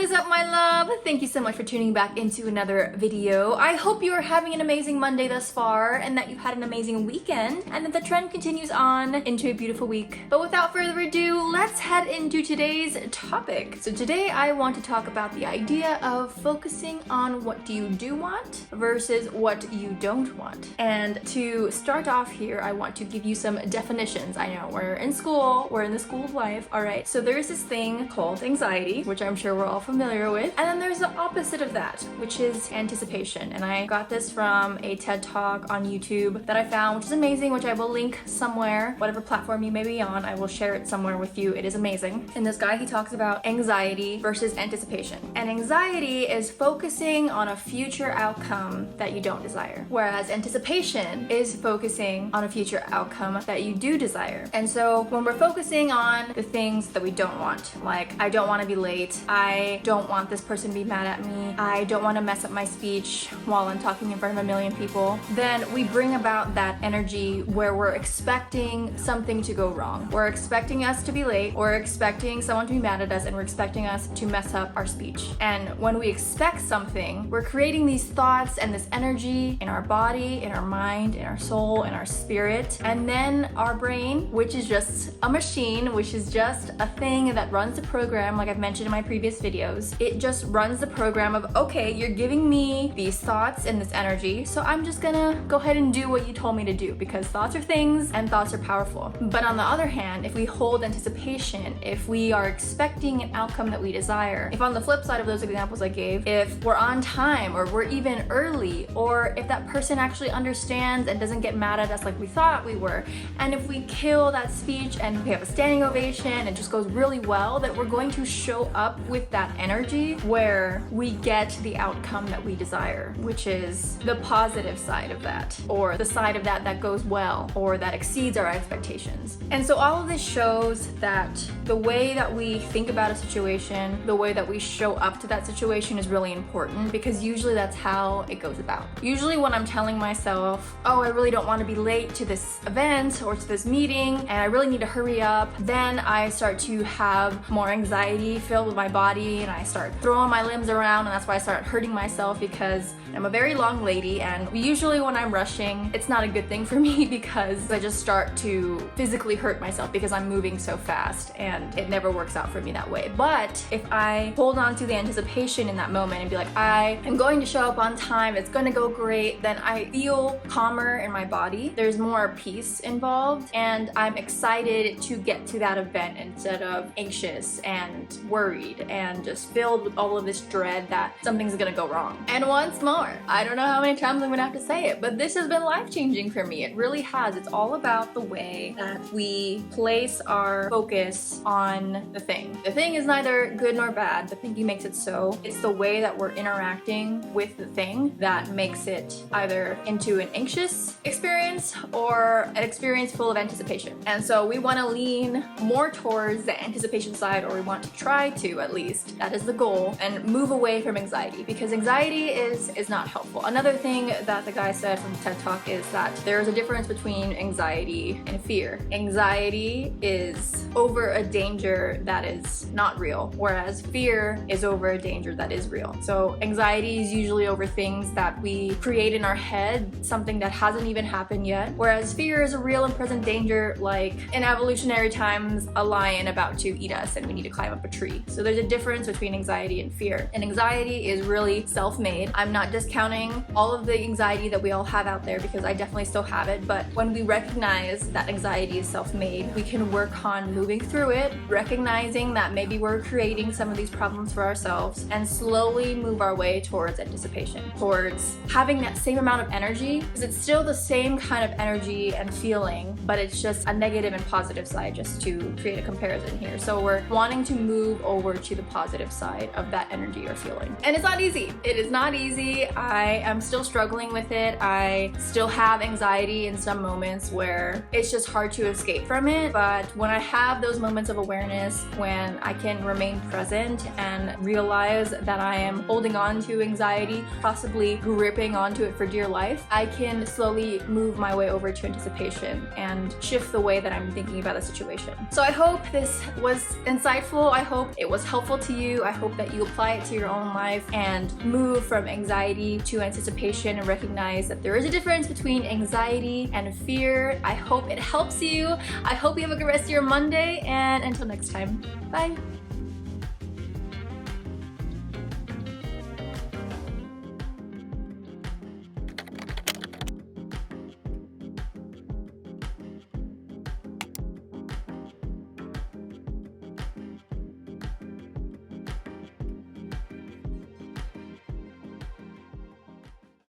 is up, my love? Thank you so much for tuning back into another video. I hope you are having an amazing Monday thus far and that you've had an amazing weekend and that the trend continues on into a beautiful week. But without further ado, let's head into today's topic. So today I want to talk about the idea of focusing on what you do want versus what you don't want. And to start off here, I want to give you some definitions. I know we're in school, we're in the school of life, all right? So there's this thing called anxiety, which I'm sure we're all familiar with. And then there's the opposite of that, which is anticipation. And I got this from a TED Talk on YouTube that I found, which is amazing, which I will link somewhere, whatever platform you may be on, I will share it somewhere with you. It is amazing. And this guy, he talks about anxiety versus anticipation. And anxiety is focusing on a future outcome that you don't desire, whereas anticipation is focusing on a future outcome that you do desire. And so when we're focusing on the things that we don't want, like I don't want to be late, I don't want this person to be mad at me, I don't want to mess up my speech while I'm talking in front of a million people, then we bring about that energy where we're expecting something to go wrong. We're expecting us to be late, we're expecting someone to be mad at us, and we're expecting us to mess up our speech. And when we expect something, we're creating these thoughts and this energy in our body, in our mind, in our soul, in our spirit. And then our brain, which is just a machine, which is just a thing that runs the program, like I've mentioned in my previous videos, it just runs the program of, okay, you're giving me these thoughts and this energy, so I'm just gonna go ahead and do what you told me to do, because thoughts are things and thoughts are powerful. But on the other hand, if we hold anticipation, if we are expecting an outcome that we desire, if on the flip side of those examples I gave, if we're on time or we're even early, or if that person actually understands and doesn't get mad at us like we thought we were, and if we kill that speech and we have a standing ovation and it just goes really well, that we're going to show up with that energy where we get the outcome that we desire, which is the positive side of that, or the side of that that goes well, or that exceeds our expectations. And so all of this shows that the way that we think about a situation, the way that we show up to that situation is really important, because usually that's how it goes about. Usually when I'm telling myself, oh, I really don't want to be late to this event or to this meeting, and I really need to hurry up, then I start to have more anxiety filled with my body, and I start throwing my limbs around, and that's why I start hurting myself, because I'm a very long lady, and usually when I'm rushing, it's not a good thing for me, because I just start to physically hurt myself because I'm moving so fast, and it never works out for me that way. But if I hold on to the anticipation in that moment and be like, I am going to show up on time, it's going to go great, then I feel calmer in my body. There's more peace involved, and I'm excited to get to that event instead of anxious and worried and just filled with all of this dread that something's gonna go wrong. And once more, I don't know how many times I'm gonna have to say it, but this has been life-changing for me. It really has. It's all about the way that we place our focus on the thing. The thing is neither good nor bad. The thinking makes it so. It's the way that we're interacting with the thing that makes it either into an anxious experience or an experience full of anticipation. And so we want to lean more towards the anticipation side, or we want to try to, at least. That is the goal, and move away from anxiety, because anxiety is not helpful. Another thing that the guy said from TED Talk is that there is a difference between anxiety and fear. Anxiety is over a danger that is not real, whereas fear is over a danger that is real. So anxiety is usually over things that we create in our head, something that hasn't even happened yet, whereas fear is a real and present danger, like in evolutionary times, a lion about to eat us and we need to climb up a tree. So there's a difference between anxiety and fear. And anxiety is really self-made. I'm not discounting all of the anxiety that we all have out there, because I definitely still have it, but when we recognize that anxiety is self-made, we can work on moving through it, recognizing that maybe we're creating some of these problems for ourselves, and slowly move our way towards anticipation, towards having that same amount of energy, because it's still the same kind of energy and feeling, but it's just a negative and positive side, just to create a comparison here. So we're wanting to move over to the positive side of that energy or feeling. And it's not easy. It is not easy. I am still struggling with it. I still have anxiety in some moments where it's just hard to escape from it. But when I have those moments of awareness, when I can remain present and realize that I am holding on to anxiety, possibly gripping onto it for dear life, I can slowly move my way over to anticipation and shift the way that I'm thinking about the situation. So I hope this was insightful. I hope it was helpful to you. you. I hope that you apply it to your own life and move from anxiety to anticipation and recognize that there is a difference between anxiety and fear. I hope it helps you. I hope you have a good rest of your Monday, and until next time, bye.